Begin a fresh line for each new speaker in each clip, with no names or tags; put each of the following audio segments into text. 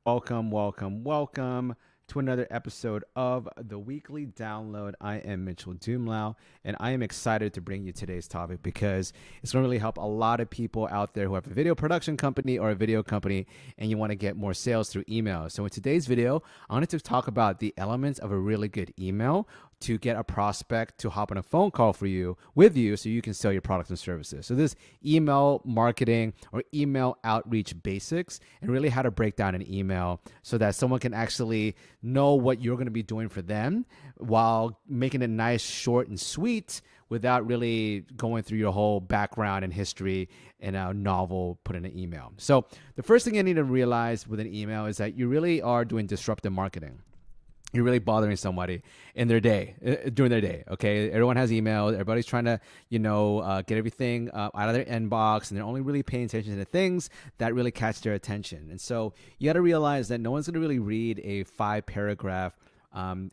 Welcome, welcome, welcome to another episode of the weekly download. I am Mitchell Doomlau, and I am excited to bring you today's topic because it's going to really help a lot of people out there who have a video production company or a video company and you want to get more sales through email. So, in today's video, I wanted to talk about the elements of a really good email to get a prospect to hop on a phone call for you with you so you can sell your products and services. So this email marketing or email outreach basics and really how to break down an email so that someone can actually know what you're going to be doing for them while making it nice, short, and sweet without really going through your whole background and history in a novel put in an email. So the first thing you need to realize with an email is that you really are doing disruptive marketing. You're really bothering somebody in their day, during their day. Okay, everyone has emails. Everybody's trying to, get everything out of their inbox, and they're only really paying attention to things that really catch their attention. And so you got to realize that no one's going to really read a 5-paragraph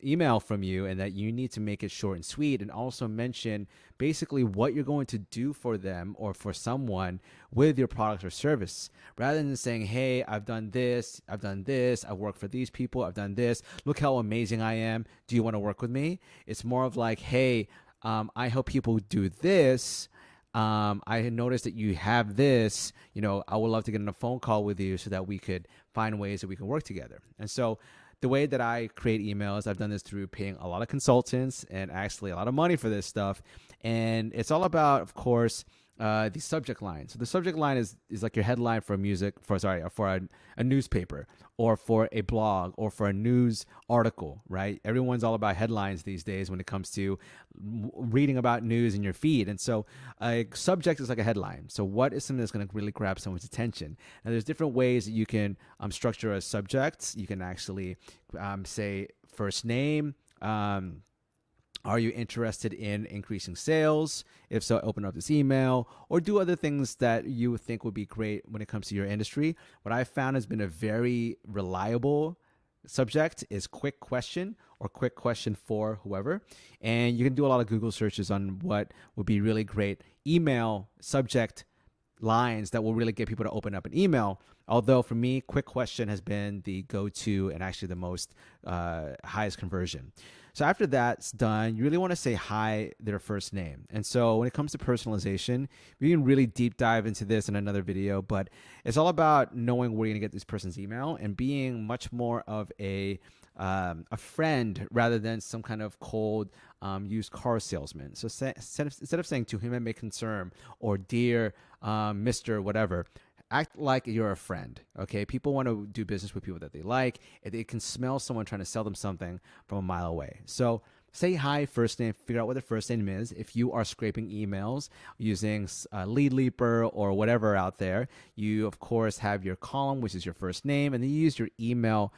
email from you, and that you need to make it short and sweet, and also mention basically what you're going to do for them or for someone with your product or service, rather than saying, hey, I've done this, I've worked for these people, I've done this, look how amazing I am, do you want to work with me? It's more of like, hey, I help people do this. I noticed that you have this, I would love to get on a phone call with you so that we could find ways that we can work together. And so the way that I create emails, I've done this through paying a lot of consultants and actually a lot of money for this stuff. And it's all about, of course, the subject line. So the subject line is like your headline for a newspaper or for a blog or for a news article, right? Everyone's all about headlines these days when it comes to reading about news in your feed. And so a subject is like a headline. So what is something that's going to really grab someone's attention? And there's different ways that you can structure a subject. You can actually say first name, are you interested in increasing sales? If so, open up this email or do other things that you think would be great when it comes to your industry. What I found has been a very reliable subject is quick question or quick question for whoever. And you can do a lot of Google searches on what would be really great email subject lines that will really get people to open up an email. Although for me, quick question has been the go-to and actually the most highest conversion. So after that's done, you really want to say hi, their first name. And so when it comes to personalization, we can really deep dive into this in another video, but it's all about knowing where you're going to get this person's email and being much more of a friend rather than some kind of cold used car salesman. So instead of saying to whom it may concern or dear Mr. whatever, act like you're a friend, okay? People want to do business with people that they like. They can smell someone trying to sell them something from a mile away. So say hi, first name, figure out what their first name is. If you are scraping emails using Lead Leaper or whatever out there, you, of course, have your column, which is your first name, and then you use your email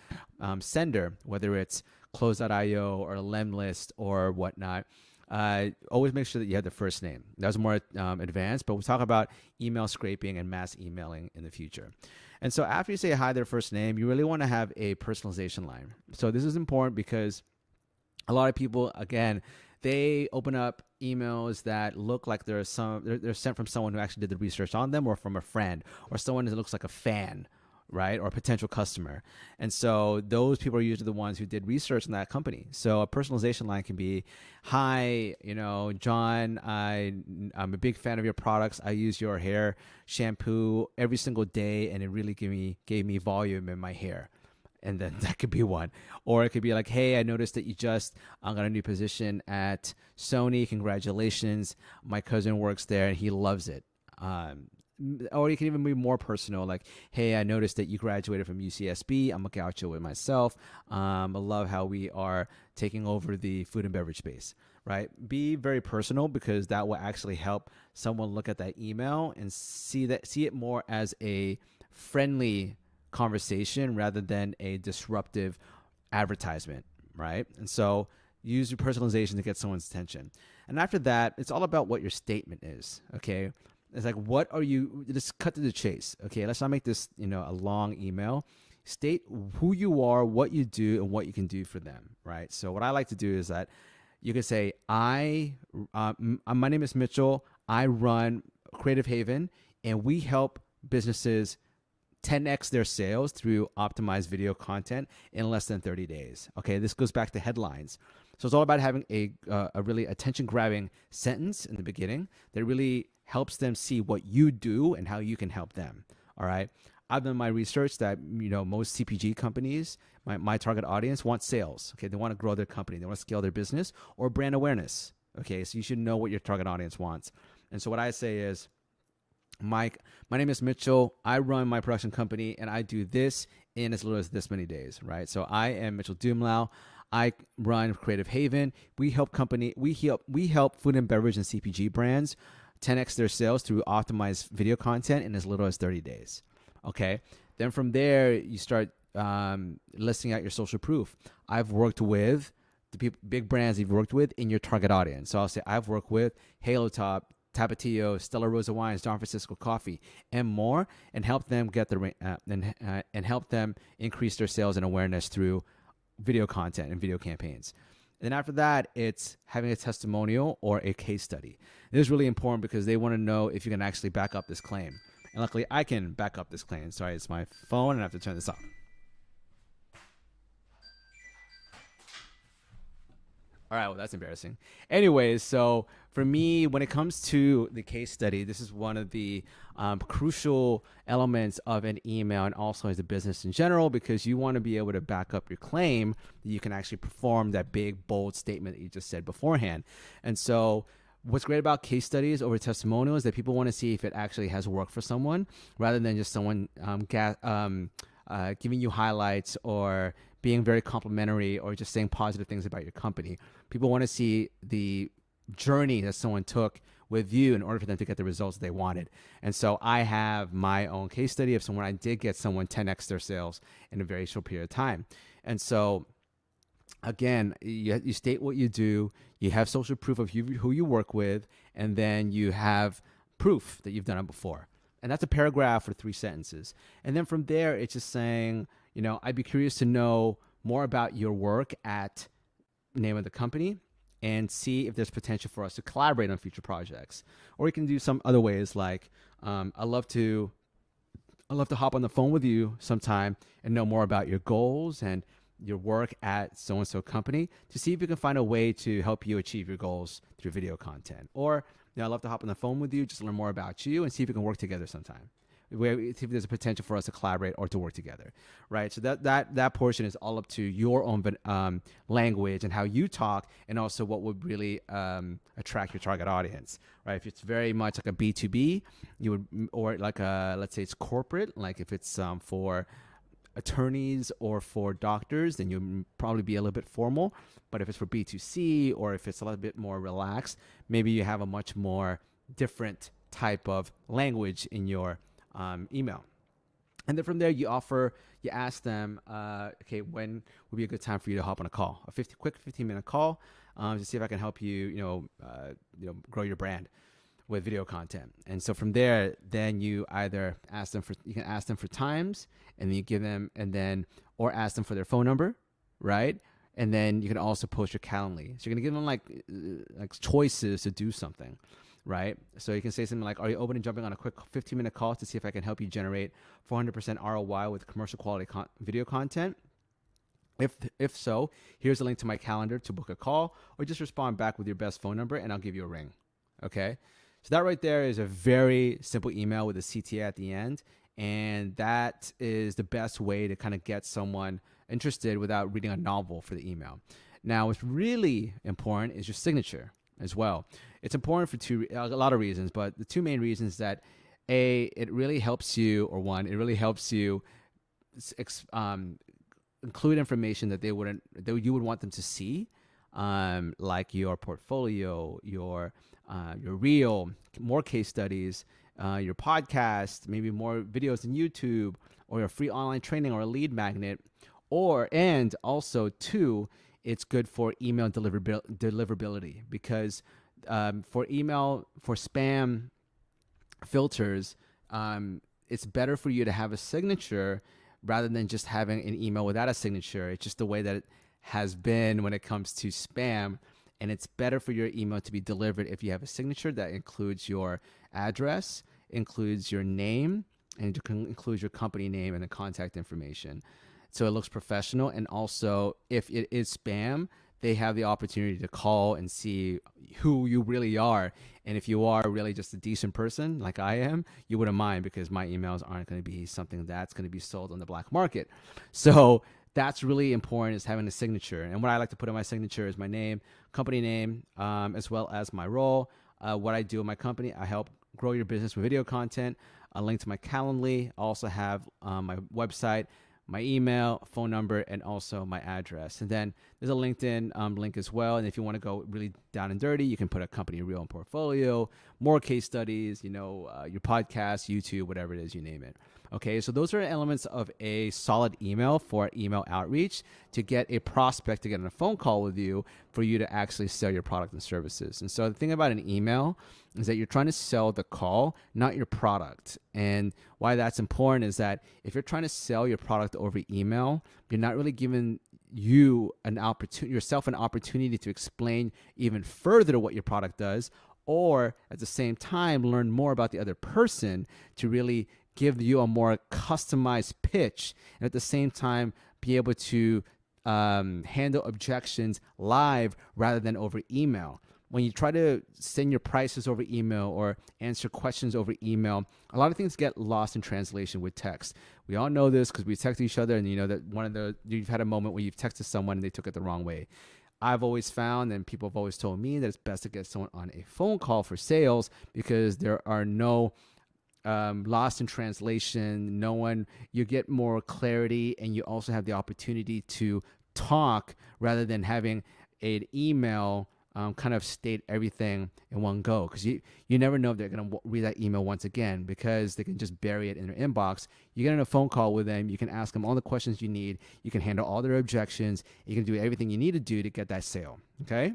sender, whether it's Close.io or Lemlist or whatnot. Always make sure that you have the first name. That was more advanced, but we'll talk about email scraping and mass emailing in the future. And so after you say hi, their first name, you really want to have a personalization line. So this is important because a lot of people, again, they open up emails that look like they're sent from someone who actually did the research on them or from a friend or someone that looks like a fan, right? Or a potential customer. And so those people are usually the ones who did research on that company. So a personalization line can be, hi, John, I'm a big fan of your products. I use your hair shampoo every single day and it really gave me volume in my hair. And then that could be one. Or it could be like, hey, I noticed that you just got a new position at Sony. Congratulations. My cousin works there and he loves it. Or you can even be more personal, like, hey, I noticed that you graduated from UCSB. I'm a gaucho with myself. I love how we are taking over the food and beverage space, right? Be very personal because that will actually help someone look at that email and see it more as a friendly conversation rather than a disruptive advertisement, right? And so use your personalization to get someone's attention. And after that, it's all about what your statement is, okay? It's like, what are you, just cut to the chase. Okay, let's not make this, a long email. State who you are, what you do, and what you can do for them, right? So what I like to do is that you can say, my name is Mitchell. I run Creative Haven, and we help businesses 10x their sales through optimized video content in less than 30 days. Okay, this goes back to headlines. So it's all about having a really attention-grabbing sentence in the beginning that really helps them see what you do and how you can help them. All right. I've done my research that most CPG companies, my target audience, want sales. Okay, they want to grow their company, they want to scale their business or brand awareness. Okay, so you should know what your target audience wants. And so what I say is, Mike, my name is Mitchell. I run my production company, and I do this in as little as this many days. Right. So I am Mitchell Dumlau. I run Creative Haven. We help food and beverage and CPG brands 10x their sales through optimized video content in as little as 30 days. Okay. Then from there, you start listing out your social proof. I've worked with the big brands you've worked with in your target audience. So I'll say I've worked with Halo Top, Tapatio, Stella Rosa Wines, Don Francisco Coffee, and more, and help them get and help them increase their sales and awareness through video content and video campaigns. And then after that, it's having a testimonial or a case study. This is really important because they want to know if you can actually back up this claim. And luckily, I can back up this claim. Sorry, it's my phone, and I have to turn this off. All right, well, that's embarrassing. Anyways, so for me, when it comes to the case study, this is one of the crucial elements of an email and also as a business in general, because you want to be able to back up your claim that you can actually perform that big, bold statement that you just said beforehand. And so what's great about case studies over testimonials is that people want to see if it actually has worked for someone rather than just someone giving you highlights or being very complimentary or just saying positive things about your company. People want to see the journey that someone took with you in order for them to get the results they wanted. And so I have my own case study of someone I did get someone 10x their sales in a very short period of time. And so again, you state what you do, you have social proof of who you work with, and then you have proof that you've done it before. And that's a paragraph or 3 sentences. And then from there, it's just saying, I'd be curious to know more about your work at name of the company and see if there's potential for us to collaborate on future projects. Or you can do some other ways like, I'd love to hop on the phone with you sometime and know more about your goals and your work at so-and-so company to see if you can find a way to help you achieve your goals through video content. Or, I'd love to hop on the phone with you, just learn more about you and see if we can work together sometime. See if there's a potential for us to collaborate or to work together, right? So that portion is all up to your own language and how you talk, and also what would really attract your target audience, right? If it's very much like a B2B, you would, or like let's say it's corporate, like if it's for attorneys or for doctors, then you'll probably be a little bit formal. But if it's for B2C or if it's a little bit more relaxed, maybe you have a much more different type of language in your email. And then from there, you ask them, okay, when would be a good time for you to hop on a call, quick 15-minute call to see if I can help you, grow your brand with video content. And so from there, then you either you can ask them for times, and then you give them, or ask them for their phone number, right? And then you can also post your Calendly. So you're gonna give them like choices to do something, right? So you can say something like, are you open to jumping on a quick 15-minute call to see if I can help you generate 400% ROI with commercial quality video content? If so, here's a link to my calendar to book a call, or just respond back with your best phone number and I'll give you a ring. Okay? So that right there is a very simple email with a CTA at the end. And that is the best way to kind of get someone interested without reading a novel for the email. Now, what's really important is your signature as well. It's important for a lot of reasons, but the 2 main reasons that it really helps you, it really helps you include information that you would want them to see, like your portfolio, your reel, more case studies, your podcast, maybe more videos on YouTube, or your free online training or a lead magnet, and also 2, it's good for email deliverability because for spam filters, it's better for you to have a signature rather than just having an email without a signature. It's just the way that it has been when it comes to spam. And it's better for your email to be delivered if you have a signature that includes your address, includes your name, and it includes your company name and the contact information. So it looks professional. And also, if it is spam, they have the opportunity to call and see who you really are. And if you are really just a decent person like I am, you wouldn't mind, because my emails aren't going to be something that's going to be sold on the black market. So that's really important, is having a signature. And what I like to put in my signature is my name, company name, as well as my role. What I do in my company, I help grow your business with video content. A link to my Calendly. I also have my website, my email, phone number, and also my address. And then there's a LinkedIn link as well. And if you want to go really down and dirty, you can put a company reel and portfolio, more case studies, your podcast, YouTube, whatever it is, you name it. Okay, so those are elements of a solid email for email outreach to get a prospect to get on a phone call with you for you to actually sell your product and services. And so the thing about an email is that you're trying to sell the call, not your product. And why that's important is that if you're trying to sell your product over email, you're not really giving yourself an opportunity to explain even further what your product does, or at the same time learn more about the other person to really give you a more customized pitch, and at the same time be able to handle objections live rather than over email. When you try to send your prices over email or answer questions over email, a lot of things get lost in translation with text. We all know this because we text each other, and that you've had a moment where you've texted someone and they took it the wrong way. I've always found, and people have always told me, that it's best to get someone on a phone call for sales, because there are no lost in translation. You get more clarity, and you also have the opportunity to talk rather than having an email kind of state everything in one go, because you never know if they're going to read that email once again, because they can just bury it in their inbox. You get on a phone call with them, you can ask them all the questions you need, you can handle all their objections, you can do everything you need to do to get that sale. Okay.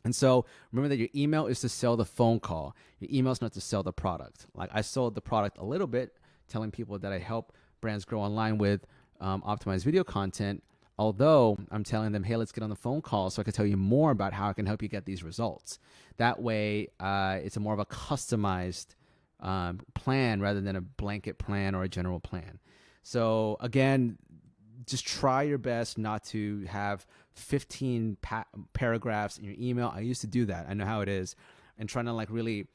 And so remember that your email is to sell the phone call. Your email is not to sell the product. Like, I sold the product a little bit, telling people that I help brands grow online with optimized video content, although I'm telling them, hey, let's get on the phone call so I can tell you more about how I can help you get these results. That way, it's more of a customized plan rather than a blanket plan or a general plan. So again, just try your best not to have 15 paragraphs in your email. I used to do that. I know how it is. And trying to really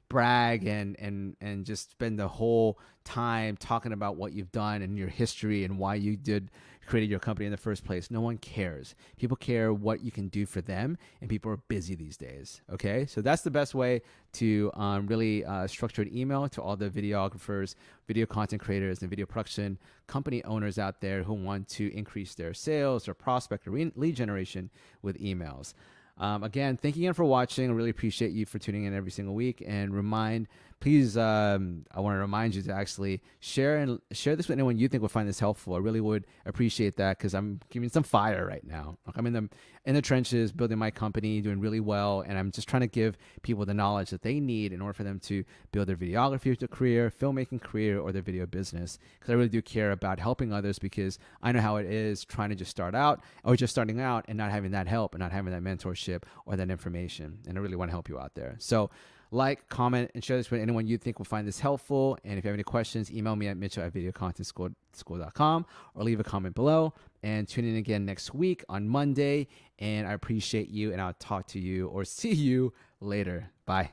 brag and just spend the whole time talking about what you've done and your history and why you created your company in the first place. No one cares. People care what you can do for them, and people are busy these days. Okay, so that's the best way to really structure an email to all the videographers, video content creators, and video production company owners out there who want to increase their sales or prospect or lead generation with emails. Again, thank you again for watching. I really appreciate you for tuning in every single week. And please, I want to remind you to actually share this with anyone you think would find this helpful. I really would appreciate that, because I'm giving some fire right now. I'm in the trenches, building my company, doing really well, and I'm just trying to give people the knowledge that they need in order for them to build their videography career, filmmaking career, or their video business. Because I really do care about helping others, because I know how it is trying to just start out or just starting out and not having that help and not having that mentorship or that information. And I really want to help you out there. So like, comment, and share this with anyone you think will find this helpful. And if you have any questions, email me at mitchell@videcontentschool.com or leave a comment below. And tune in again next week on Monday. And I appreciate you, and I'll talk to you or see you later. Bye.